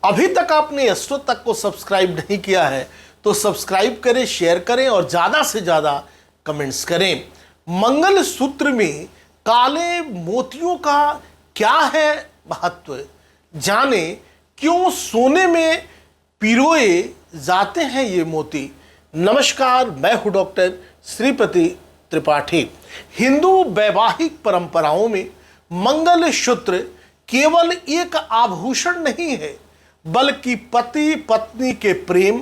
अभी तक आपने एस्ट्रो तक को सब्सक्राइब नहीं किया है तो सब्सक्राइब करें, शेयर करें और ज़्यादा से ज़्यादा कमेंट्स करें। मंगल सूत्र में काले मोतियों का क्या है महत्व, जाने क्यों सोने में पिरोए जाते हैं ये मोती। नमस्कार, मैं हूँ डॉक्टर श्रीपति त्रिपाठी। हिंदू वैवाहिक परंपराओं में मंगल सूत्र केवल एक आभूषण नहीं है, बल्कि पति पत्नी के प्रेम,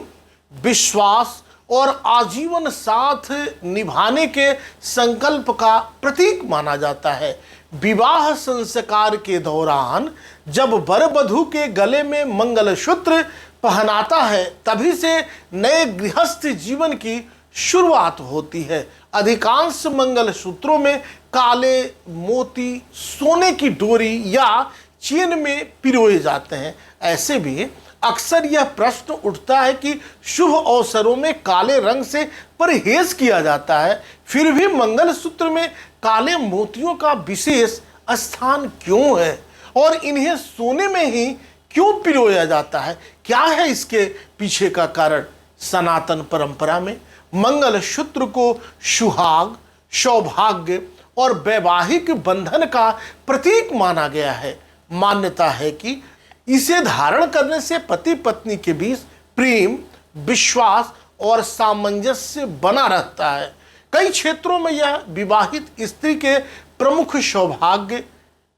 विश्वास और आजीवन साथ निभाने के संकल्प का प्रतीक माना जाता है। विवाह संस्कार के दौरान जब वर वधू के गले में मंगलसूत्र पहनाता है, तभी से नए गृहस्थ जीवन की शुरुआत होती है। अधिकांश मंगलसूत्रों में काले मोती सोने की डोरी या चेन में पिरोए जाते हैं। ऐसे भी अक्सर यह प्रश्न उठता है कि शुभ अवसरों में काले रंग से परहेज किया जाता है, फिर भी मंगलसूत्र में काले मोतियों का विशेष स्थान क्यों है और इन्हें सोने में ही क्यों पिरोया जाता है? क्या है इसके पीछे का कारण? सनातन परंपरा में मंगलसूत्र को सुहाग, सौभाग्य और वैवाहिक बंधन का प्रतीक माना गया है। मान्यता है कि इसे धारण करने से पति पत्नी के बीच प्रेम, विश्वास और सामंजस्य बना रहता है। कई क्षेत्रों में यह विवाहित स्त्री के प्रमुख सौभाग्य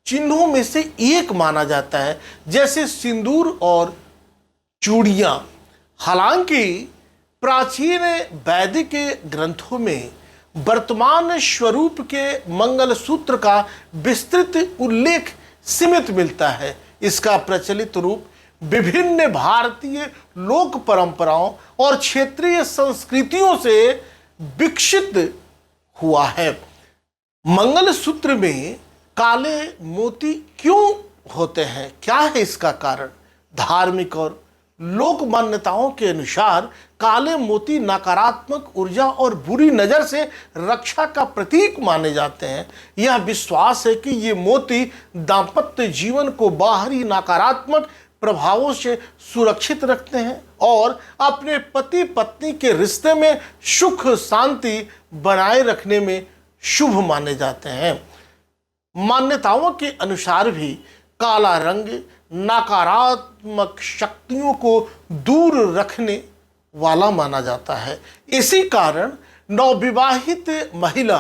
चिन्हों में से एक माना जाता है, जैसे सिंदूर और चूड़ियाँ। हालांकि प्राचीन वैदिक ग्रंथों में वर्तमान स्वरूप के मंगलसूत्र का विस्तृत उल्लेख सीमित मिलता है। इसका प्रचलित रूप विभिन्न भारतीय लोक परंपराओं और क्षेत्रीय संस्कृतियों से विकसित हुआ है। मंगलसूत्र में काले मोती क्यों होते हैं? क्या है इसका कारण? धार्मिक और लोक मान्यताओं के अनुसार काले मोती नकारात्मक ऊर्जा और बुरी नज़र से रक्षा का प्रतीक माने जाते हैं। यह विश्वास है कि ये मोती दाम्पत्य जीवन को बाहरी नकारात्मक प्रभावों से सुरक्षित रखते हैं और अपने पति पत्नी के रिश्ते में सुख शांति बनाए रखने में शुभ माने जाते हैं। मान्यताओं के अनुसार भी काला रंग नकारात्मक शक्तियों को दूर रखने वाला माना जाता है। इसी कारण नवविवाहित महिला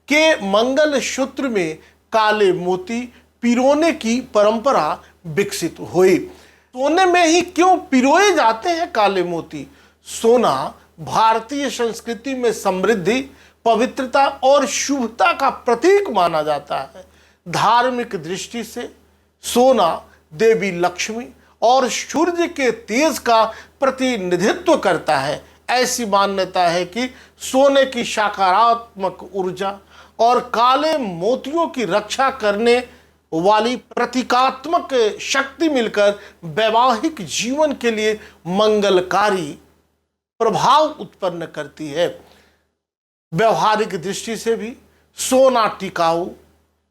के मंगलसूत्र में काले मोती पिरोने की परंपरा विकसित हुई। सोने में ही क्यों पिरोए जाते हैं काले मोती? सोना भारतीय संस्कृति में समृद्धि, पवित्रता और शुभता का प्रतीक माना जाता है। धार्मिक दृष्टि से सोना देवी लक्ष्मी और सूर्य के तेज का प्रतिनिधित्व करता है। ऐसी मान्यता है कि सोने की सकारात्मक ऊर्जा और काले मोतियों की रक्षा करने वाली प्रतीकात्मक शक्ति मिलकर वैवाहिक जीवन के लिए मंगलकारी प्रभाव उत्पन्न करती है। व्यवहारिक दृष्टि से भी सोना टिकाऊ,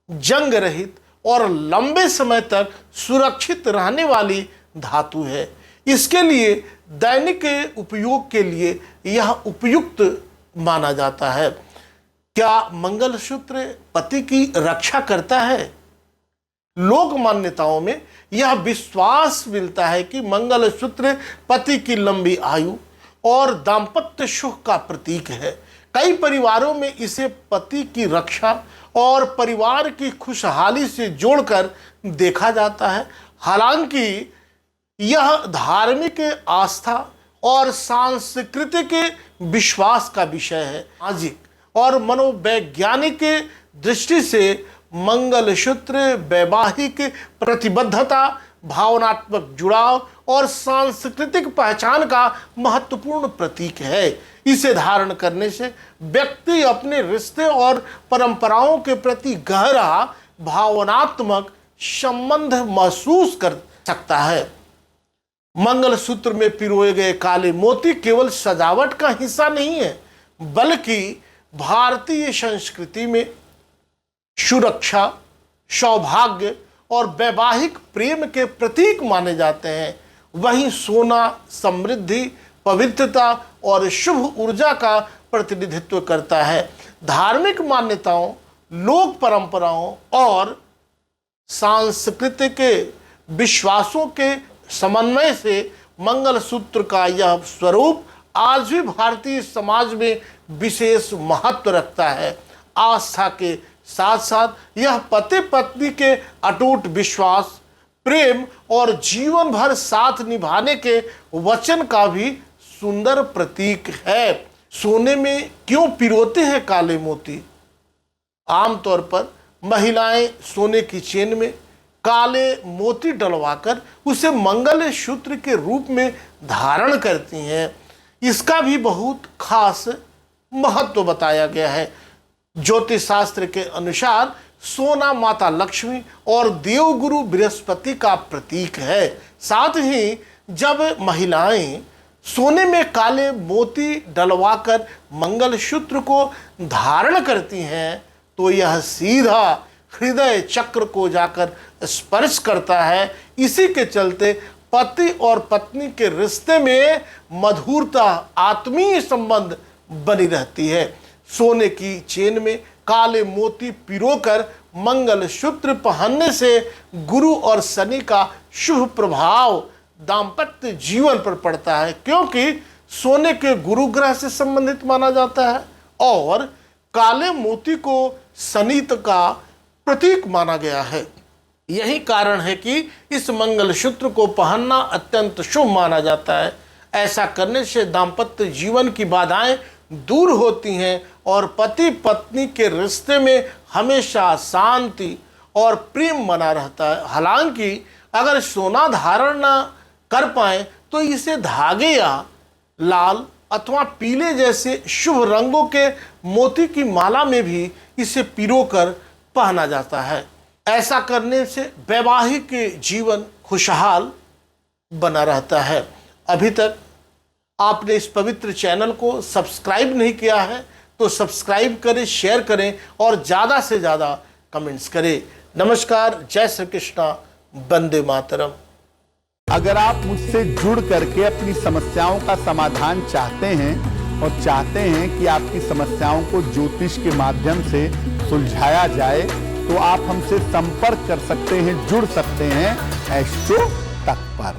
जंग रहित और लंबे समय तक सुरक्षित रहने वाली धातु है। इसके लिए दैनिक उपयोग के लिए यह उपयुक्त माना जाता है। क्या मंगलसूत्र पति की रक्षा करता है? लोक मान्यताओं में यह विश्वास मिलता है कि मंगलसूत्र पति की लंबी आयु और दाम्पत्य सुख का प्रतीक है। कई परिवारों में इसे पति की रक्षा और परिवार की खुशहाली से जोड़कर देखा जाता है। हालांकि यह धार्मिक आस्था और सांस्कृतिक विश्वास का विषय है। सामाजिक और मनोवैज्ञानिक दृष्टि से मंगलसूत्र वैवाहिक प्रतिबद्धता, भावनात्मक जुड़ाव और सांस्कृतिक पहचान का महत्वपूर्ण प्रतीक है। इसे धारण करने से व्यक्ति अपने रिश्ते और परंपराओं के प्रति गहरा भावनात्मक संबंध महसूस कर सकता है। मंगलसूत्र में पिरोए गए काले मोती केवल सजावट का हिस्सा नहीं है, बल्कि भारतीय संस्कृति में सुरक्षा, सौभाग्य और वैवाहिक प्रेम के प्रतीक माने जाते हैं। वहीं सोना समृद्धि, पवित्रता और शुभ ऊर्जा का प्रतिनिधित्व करता है। धार्मिक मान्यताओं, लोक परंपराओं और सांस्कृतिक विश्वासों के समन्वय से मंगलसूत्र का यह स्वरूप आज भी भारतीय समाज में विशेष महत्व रखता है। आस्था के साथ साथ यह पति पत्नी के अटूट विश्वास, प्रेम और जीवन भर साथ निभाने के वचन का भी सुंदर प्रतीक है। सोने में क्यों पिरोते हैं काले मोती? आमतौर पर महिलाएं सोने की चेन में काले मोती डलवाकर उसे मंगल सूत्र के रूप में धारण करती हैं। इसका भी बहुत खास महत्व बताया गया है। ज्योतिष शास्त्र के अनुसार सोना माता लक्ष्मी और देवगुरु बृहस्पति का प्रतीक है। साथ ही जब महिलाएं सोने में काले मोती डलवाकर मंगलसूत्र को धारण करती हैं तो यह सीधा हृदय चक्र को जाकर स्पर्श करता है। इसी के चलते पति और पत्नी के रिश्ते में मधुरता, आत्मीय संबंध बनी रहती है। सोने की चेन में काले मोती पिरोकर मंगलसूत्र पहनने से गुरु और शनि का शुभ प्रभाव दाम्पत्य जीवन पर पड़ता है, क्योंकि सोने के गुरु ग्रह से संबंधित माना जाता है और काले मोती को शनित का प्रतीक माना गया है। यही कारण है कि इस मंगलसूत्र को पहनना अत्यंत शुभ माना जाता है। ऐसा करने से दाम्पत्य जीवन की बाधाएं दूर होती हैं और पति पत्नी के रिश्ते में हमेशा शांति और प्रेम बना रहता है। हालांकि अगर सोना धारण न कर पाए तो इसे धागे या लाल अथवा पीले जैसे शुभ रंगों के मोती की माला में भी इसे पिरोकर पहना जाता है। ऐसा करने से वैवाहिक जीवन खुशहाल बना रहता है। अभी तक आपने इस पवित्र चैनल को सब्सक्राइब नहीं किया है तो सब्सक्राइब करें, शेयर करें और ज़्यादा से ज़्यादा कमेंट्स करें। नमस्कार, जय श्री कृष्णा, वंदे मातरम। अगर आप मुझसे जुड़ करके अपनी समस्याओं का समाधान चाहते हैं और चाहते हैं कि आपकी समस्याओं को ज्योतिष के माध्यम से सुलझाया जाए तो आप हमसे संपर्क कर सकते हैं, जुड़ सकते हैं एस्ट्रो तक पर।